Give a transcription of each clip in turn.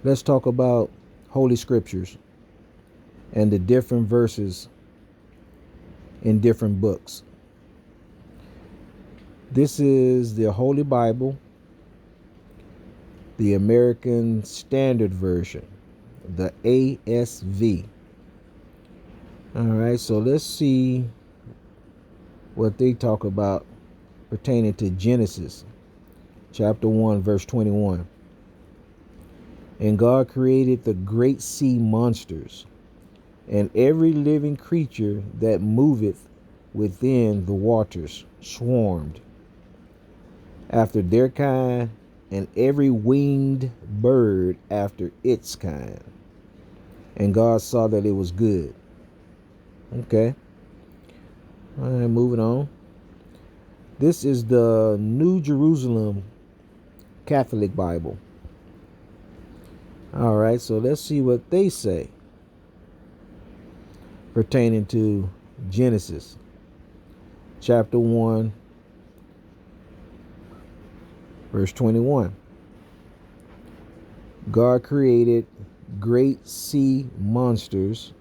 Let's talk about Holy Scriptures and the different verses in different books. This is the Holy Bible, the American Standard Version, the ASV. All right, so let's see what they talk about pertaining to Genesis chapter 1, verse 21. And God created the great sea monsters and every living creature that moveth within the waters swarmed after their kind, and every winged bird after its kind. And God saw that it was good. Okay. All right, moving on. This is the New Jerusalem Catholic Bible. All right, so let's see what they say pertaining to Genesis chapter 1, verse 21. God created great sea monsters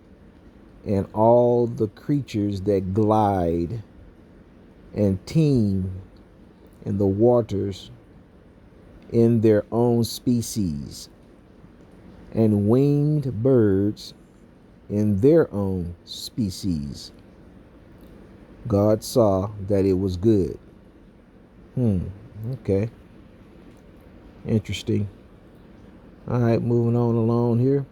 and all the creatures that glide and teem in the waters in their own species, and winged birds in their own species. God saw that it was good. Okay. Interesting. All right, moving on along here.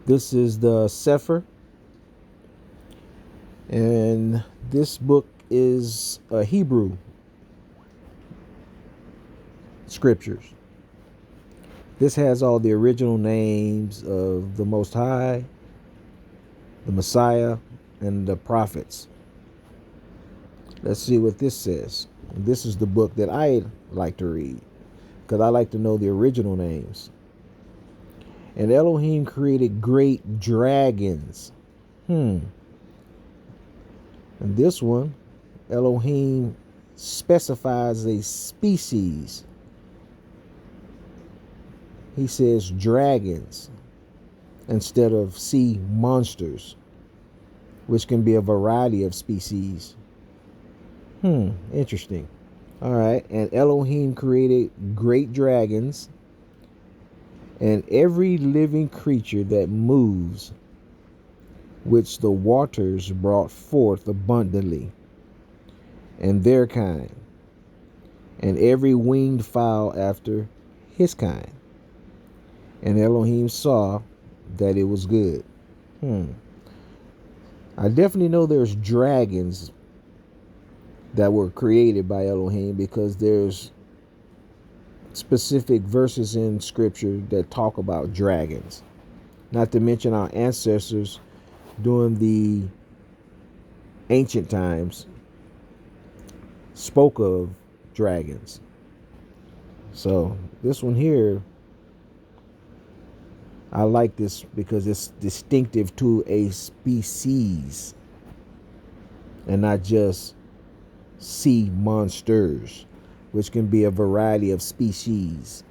This is the Sefer, and this book is a Hebrew scriptures. This has all the original names of the Most High, the Messiah, and the prophets. Let's see what this says. This is the book that I like to read because I like to know the original names. And Elohim created great dragons. And this one, Elohim specifies a species. He says dragons instead of sea monsters, which can be a variety of species. Interesting. All right, and Elohim created great dragons and every living creature that moves, which the waters brought forth abundantly, and their kind, and every winged fowl after his kind. And Elohim saw that it was good. I definitely know there's dragons that were created by Elohim because there's specific verses in scripture that talk about dragons. Not to mention our ancestors during the ancient times spoke of dragons. So this one here, I like this because it's distinctive to a species and not just sea monsters, which can be a variety of species.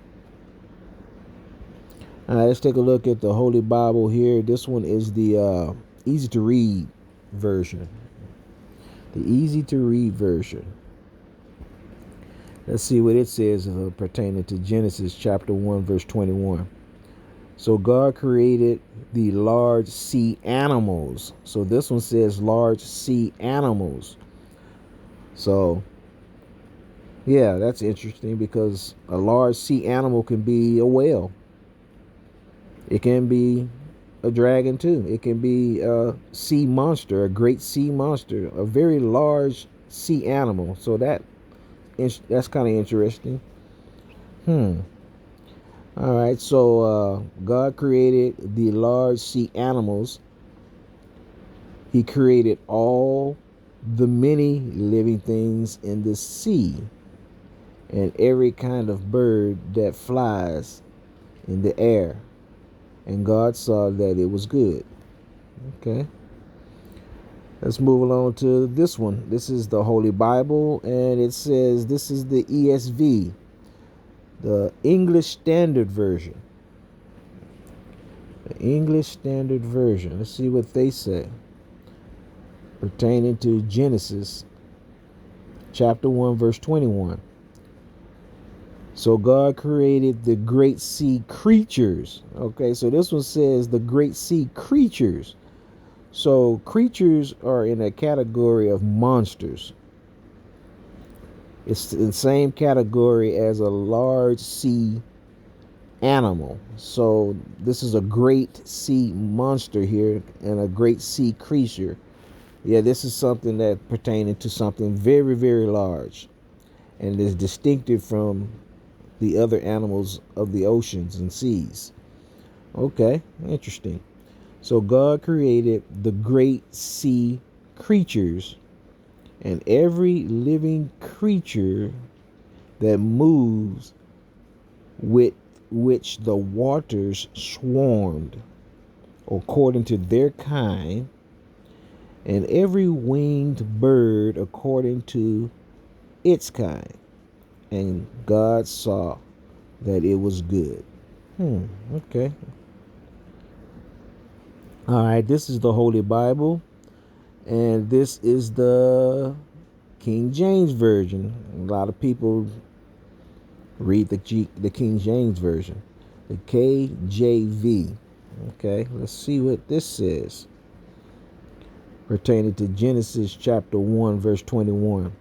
All right, let's take a look at the Holy Bible here. This one is the easy to read version. The easy to read version. Let's see what it says pertaining to Genesis chapter 1, verse 21. So God created the large sea animals. So this one says large sea animals. So, yeah, that's interesting because a large sea animal can be a whale. It can be a dragon too. It can be a sea monster, a great sea monster, a very large sea animal. So that's kind of interesting. All right, so God created the large sea animals. He created all the many living things in the sea and every kind of bird that flies in the air. And God saw that it was good. Okay. Let's move along to this one. This is the Holy Bible, and it says this is the ESV, the English Standard Version. The English Standard Version. Let's see what they say pertaining to Genesis chapter 1 verse 21. So God created the great sea creatures. Okay, so this one says the great sea creatures. So creatures are in a category of monsters. It's in the same category as a large sea animal. So this is a great sea monster here and a great sea creature. Yeah, this is something that pertaining to something very, very large and is distinctive from the other animals of the oceans and seas. Okay, interesting. So God created the great sea creatures and every living creature that moves with which the waters swarmed according to their kind, and every winged bird according to its kind. And God saw that it was good. Okay. All right, this is the Holy Bible, and this is the King James Version. A lot of people read the King James Version, the KJV. Okay, let's see what this says pertaining to Genesis chapter 1 verse 21.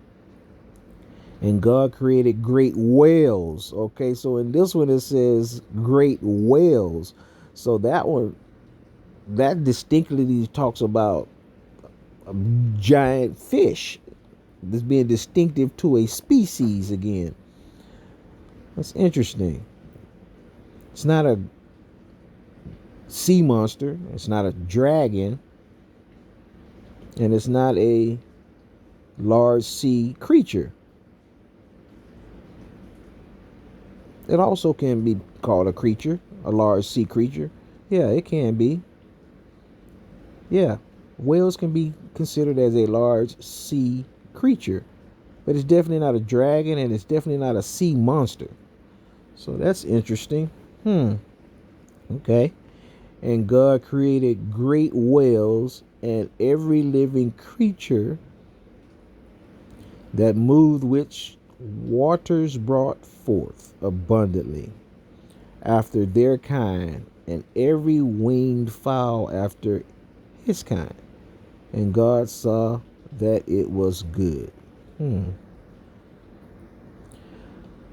And God created great whales. Okay, so in this one it says great whales. So that one, that distinctly talks about a giant fish. This being distinctive to a species again. That's interesting. It's not a sea monster. It's not a dragon. And it's not a large sea creature. It also can be called a creature, a large sea creature. Yeah, it can be. Yeah, whales can be considered as a large sea creature, but it's definitely not a dragon and it's definitely not a sea monster. So that's interesting. Okay. And God created great whales and every living creature that moved, which waters brought forth abundantly after their kind, and every winged fowl after his kind. And God saw that it was good.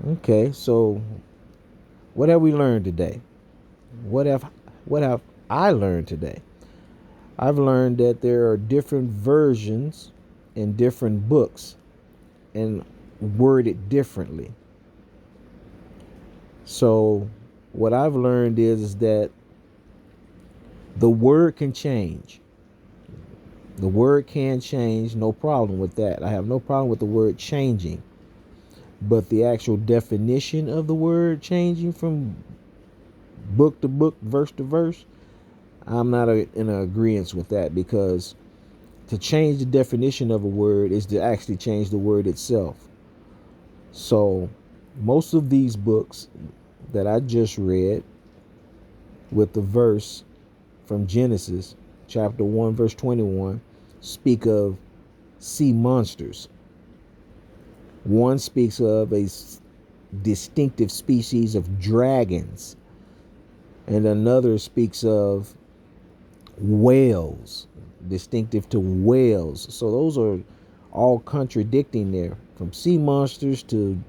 Okay, so what have we learned today? What have I learned today? I've learned that there are different versions in different books and worded differently. So what I've learned is that the word can change. The word can change, no problem with that. I have no problem with the word changing. But the actual definition of the word changing from book to book, verse to verse, I'm not in agreement with that, because to change the definition of a word is to actually change the word itself. So most of these books that I just read with the verse from Genesis chapter 1 verse 21 speak of sea monsters. One speaks of a distinctive species of dragons, and another speaks of whales, distinctive to whales. So those are all contradicting there, from sea monsters to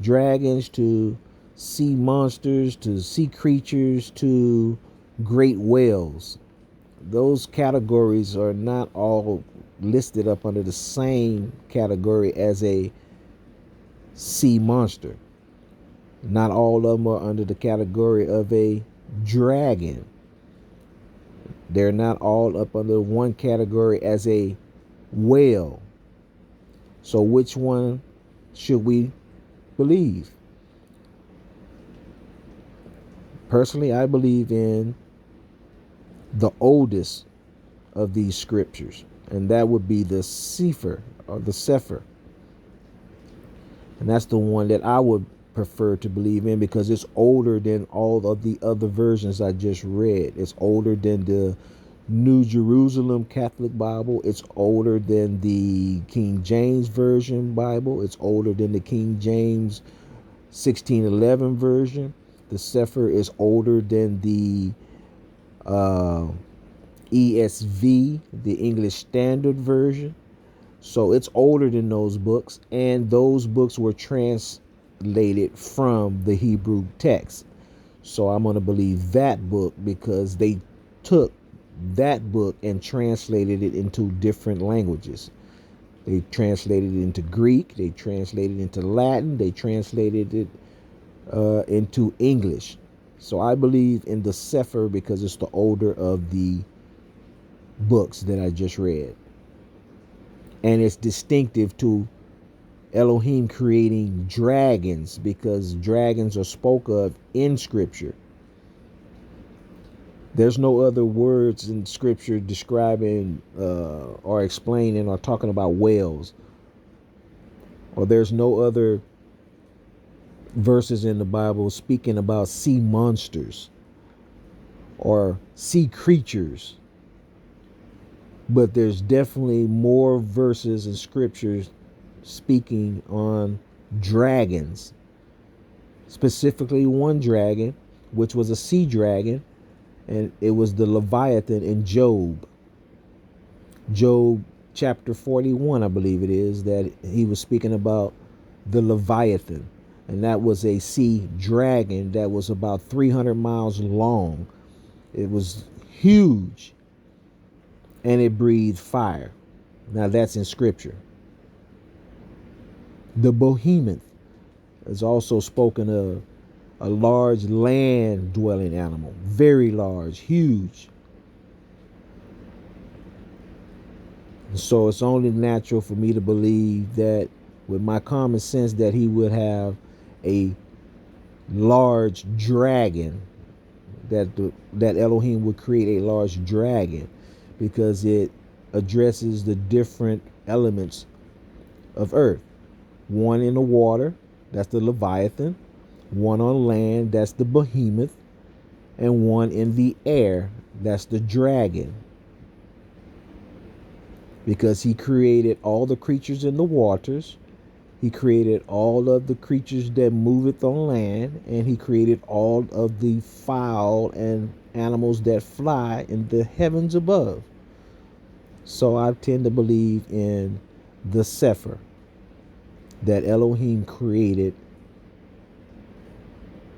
dragons to sea monsters to sea creatures to great whales. Those categories are not all listed up under the same category as a sea monster. Not all of them are under the category of a dragon. They're not all up under one category as a whale. So which one should we believe? Personally, I believe in the oldest of these scriptures, and that would be the Sefer or the Sefer. And that's the one that I would prefer to believe in because it's older than all of the other versions I just read. It's older than the New Jerusalem Catholic Bible. It's older than the King James Version Bible. It's older than the King James 1611 version. The Sefer is older than the ESV, the English Standard Version. So it's older than those books, and those books were translated from the Hebrew text. So I'm going to believe that book because they took that book and translated it into different languages. They translated it into Greek, they translated it into Latin, they translated it into English. So I believe in the Sefer because it's the older of the books that I just read. And it's distinctive to Elohim creating dragons because dragons are spoke of in Scripture. There's no other words in Scripture describing or explaining or talking about whales. Or there's no other verses in the Bible speaking about sea monsters or sea creatures. But there's definitely more verses in scriptures speaking on dragons. Specifically one dragon, which was a sea dragon, and it was the Leviathan in Job. Job chapter 41, I believe it is, that he was speaking about the Leviathan. And that was a sea dragon that was about 300 miles long. It was huge. And it breathed fire. Now that's in scripture. The behemoth is also spoken of, a large land dwelling animal, very large, huge. So it's only natural for me to believe that with my common sense that he would have a large dragon, that Elohim would create a large dragon because it addresses the different elements of earth. One in the water, that's the Leviathan. One on land, that's the behemoth. And one in the air, that's the dragon. Because he created all the creatures in the waters. He created all of the creatures that moveth on land. And he created all of the fowl and animals that fly in the heavens above. So I tend to believe in the Sefer, that Elohim created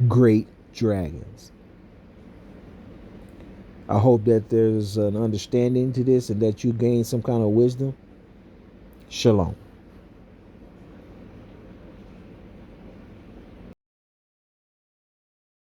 great dragons. I hope that there's an understanding to this and that you gain some kind of wisdom. Shalom.